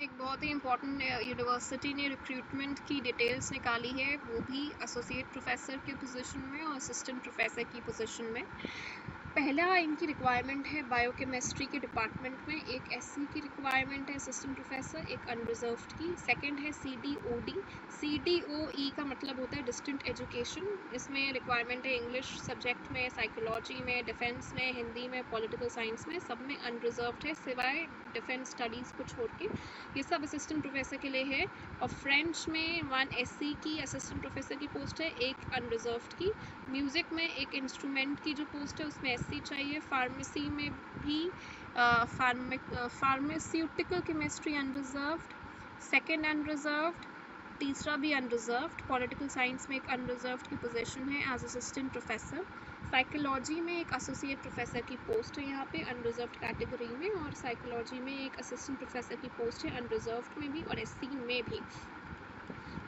एक बहुत ही important university ने रिक्रूटमेंट की डिटेल्स निकाली है, वो भी एसोसिएट प्रोफेसर के पोजीशन में और असिस्टेंट प्रोफेसर की पोजीशन में। पहला इनकी रिक्वायरमेंट है बायोकेमिस्ट्री के डिपार्टमेंट में, एक एससी की रिक्वायरमेंट है असिस्टेंट प्रोफेसर, एक अनरिजर्व्ड की। सेकंड है सीडीओडी। सीडीओई का मतलब होता है डिस्टेंट एजुकेशन। इसमें रिक्वायरमेंट है इंग्लिश सब्जेक्ट में, साइकोलॉजी में, डिफेंस में, हिंदी में, पॉलिटिकल साइंस में, सब में अनरिजर्व्ड है सिवाय डिफेंस स्टडीज़ को छोड़ के। ये सब असिस्टेंट प्रोफेसर के लिए है। और फ्रेंच में 1 एससी की असिस्टेंट प्रोफेसर की पोस्ट है, एक अनरिजर्व्ड की। म्यूज़िक में एक इंस्ट्रूमेंट की जो पोस्ट है उसमें एससी चाहिए। फार्मेसी में भी pharmaceutical chemistry unreserved, second unreserved, तीसरा भी अनरिजर्व्ड। पॉलिटिकल साइंस में एक अनरिजर्व्ड की पोजीशन है एज असिस्टेंट प्रोफेसर। साइकोलॉजी में एक एसोसिएट प्रोफेसर की पोस्ट है यहाँ पे अनरिजर्व्ड कैटेगरी में, और साइकोलॉजी में एक असिस्टेंट प्रोफेसर की पोस्ट है अनरिजर्व्ड में भी और एससी में भी।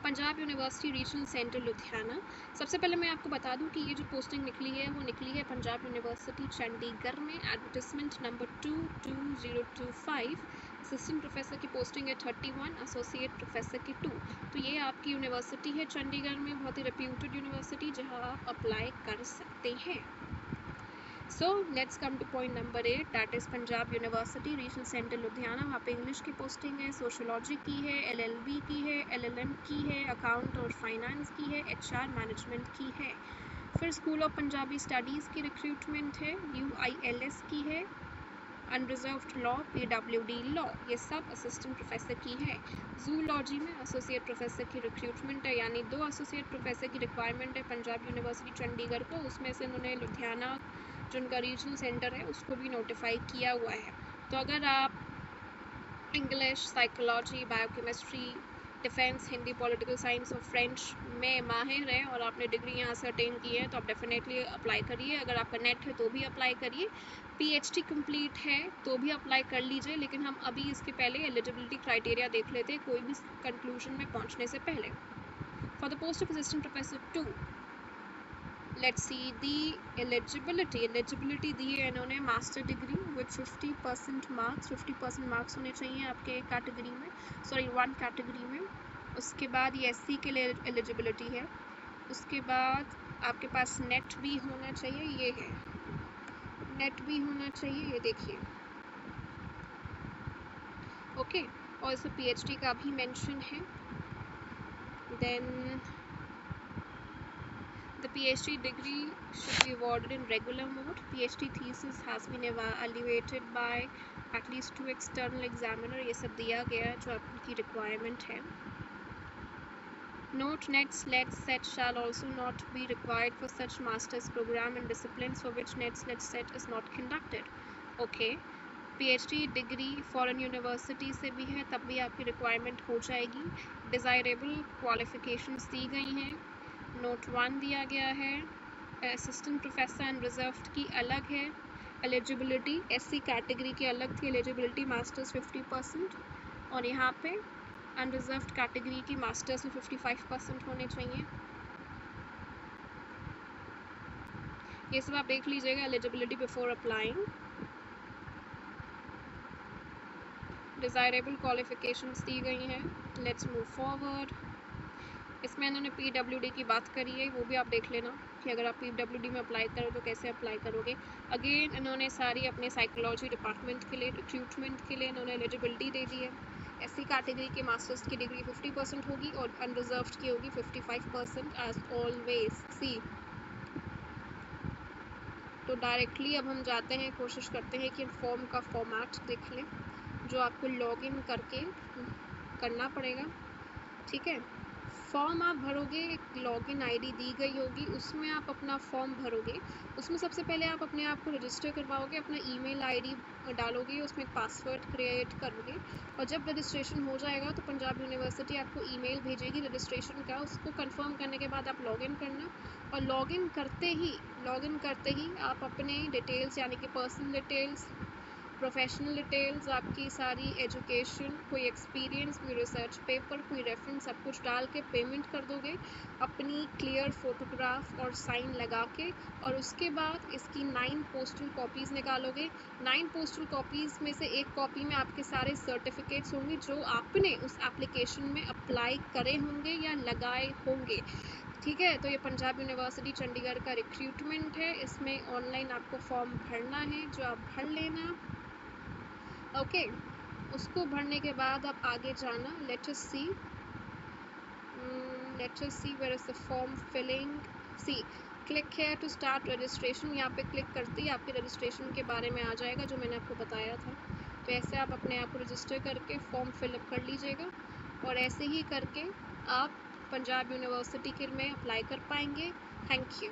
Punjab university regional centre Ludhiana. सबसे पहले मैं आपको बता दूं कि ये जो पोस्टिंग निकली है वो निकली है पंजाब यूनिवर्सिटी चंडीगढ़ में। Advertisement number 22025। असिस्टेंट प्रोफेसर की पोस्टिंग है 31, एसोसिएट प्रोफेसर की 2। तो ये आपकी यूनिवर्सिटी है चंडीगढ़ में, बहुत ही रेप्यूटेड यूनिवर्सिटी जहाँ आप अप्लाई कर सकते हैं। So let's come two point number 8, that is Punjab university regional centre Ludhiana. वहाँ पे इंग्लिश की पोस्टिंग है, सोशोलॉजी की है, एलएलबी की है, एलएलएम की है, अकाउंट और फाइनेंस की है, एचआर मैनेजमेंट की है। फिर स्कूल ऑफ पंजाबी स्टडीज़ की रिक्रूटमेंट है, यूआईएलएस की है, अनरिजर्व्ड लॉ, पीडब्ल्यूडी लॉ, ये सब असिस्टेंट प्रोफेसर की है। जूलॉजी में एसोसिएट प्रोफेसर की रिक्रूटमेंट है, यानी 2 एसोसिएट प्रोफेसर की रिक्वायरमेंट है पंजाब यूनिवर्सिटी चंडीगढ़ को। उसमें से उन्होंने लुधियाना जो उनका रीजनल सेंटर है उसको भी नोटिफाई किया हुआ है। तो अगर आप English, psychology, biochemistry, defence, Hindi, political science और फ्रेंच में माहिर हैं और आपने डिग्री यहाँ से अटेन की है तो आप डेफिनेटली अप्लाई करिए। अगर आपका नेट है तो भी अप्लाई करिए, पीएचडी कंप्लीट है तो भी अप्लाई कर लीजिए। लेकिन हम अभी इसके पहले एलिजिबिलिटी क्राइटेरिया देख लेते हैं कोई भी कंक्लूजन में पहुँचने से पहले। For the post of assistant professor 2, let's see the eligibility दी है इन्होंने master degree with 50% marks. 50% marks होने चाहिए आपके कैटेगरी में, सॉरी 1 कैटेगरी में। उसके बाद ये एससी के लिए एलिजिबिलिटी है। उसके बाद आपके पास नेट भी होना चाहिए, ये है नेट भी होना चाहिए, ये देखिए ओके। और इसमें पीएचडी का भी मेंशन है। Then the PhD degree should be awarded in regular mode. PhD thesis has been evaluated by at least 2 external examiner। ये सब दिया गया है जो आपकी रिक्वायरमेंट है। Note net, SLET, SET shall also not be required for such master's program in disciplines for which net, SLET, SET is not conducted. Okay, PhD degree foreign university से भी है तब भी आपकी रिक्वायरमेंट हो जाएगी। डिज़ायरेबल क्वालिफिकेशंस दी गई हैं। नोट 1 दिया गया है, असिस्टेंट प्रोफेसर अनरिजर्व्ड की अलग है एलिजिबिलिटी, एससी कैटेगरी की अलग थी एलिजिबिलिटी मास्टर्स 50%, और यहाँ पे अनरिजर्व्ड कैटेगरी की मास्टर्स में 55% होने चाहिए। ये सब आप देख लीजिएगा eligibility before applying. Desirable qualifications दी गई हैं। Let's move forward. इसमें इन्होंने पीडब्ल्यूडी की बात करी है, वो भी आप देख लेना कि अगर आप पीडब्ल्यूडी में अप्लाई करो तो कैसे अप्लाई करोगे। अगेन इन्होंने सारी अपने साइकोलॉजी डिपार्टमेंट के लिए रिक्रूटमेंट के लिए इन्होंने एलिजिबिलिटी दे दी है। एससी कैटेगरी के मास्टर्स की डिग्री 50% होगी और अनरिजर्व्ड की होगी 55% एज ऑलवेज। सी तो डायरेक्टली अब हम जाते हैं, कोशिश करते हैं कि फॉर्म का फॉर्मेट देख लें जो आपको लॉगिन करके करना पड़ेगा। ठीक है, फॉर्म आप भरोगे, एक लॉगिन आईडी दी गई होगी, उसमें आप अपना फॉर्म भरोगे। उसमें सबसे पहले आप अपने आप को रजिस्टर करवाओगे, अपना ईमेल आईडी डालोगे, उसमें एक पासवर्ड क्रिएट करोगे और जब रजिस्ट्रेशन हो जाएगा तो पंजाब यूनिवर्सिटी आपको ईमेल भेजेगी रजिस्ट्रेशन का। उसको कंफर्म करने के बाद आप लॉगिन करना और लॉगिन करते ही आप अपने डिटेल्स यानी कि पर्सनल डिटेल्स, प्रोफेशनल डिटेल्स, आपकी सारी एजुकेशन, कोई एक्सपीरियंस, कोई रिसर्च पेपर, कोई रेफरेंस, सब कुछ डाल के पेमेंट कर दोगे अपनी क्लियर फोटोग्राफ और साइन लगा के। और उसके बाद इसकी 9 पोस्टल कॉपीज़ निकालोगे। 9 पोस्टल कॉपीज़ में से एक कॉपी में आपके सारे सर्टिफिकेट्स होंगे जो आपने उस एप्लीकेशन में अप्लाई करे होंगे या लगाए होंगे। ठीक है, तो ये पंजाब यूनिवर्सिटी चंडीगढ़ का रिक्रूटमेंट है। इसमें ऑनलाइन आपको फॉर्म भरना है, जो आप भर लेना। ओके, उसको भरने के बाद आप आगे जाना। Let us see where is the form filling. See click here to start registration. यहाँ पे क्लिक करते ही आपके रजिस्ट्रेशन के बारे में आ जाएगा जो मैंने आपको बताया था। तो ऐसे आप अपने आप को रजिस्टर करके फॉर्म फिलअप कर लीजिएगा और ऐसे ही करके आप पंजाब यूनिवर्सिटी के में अप्लाई कर पाएंगे। Thank you.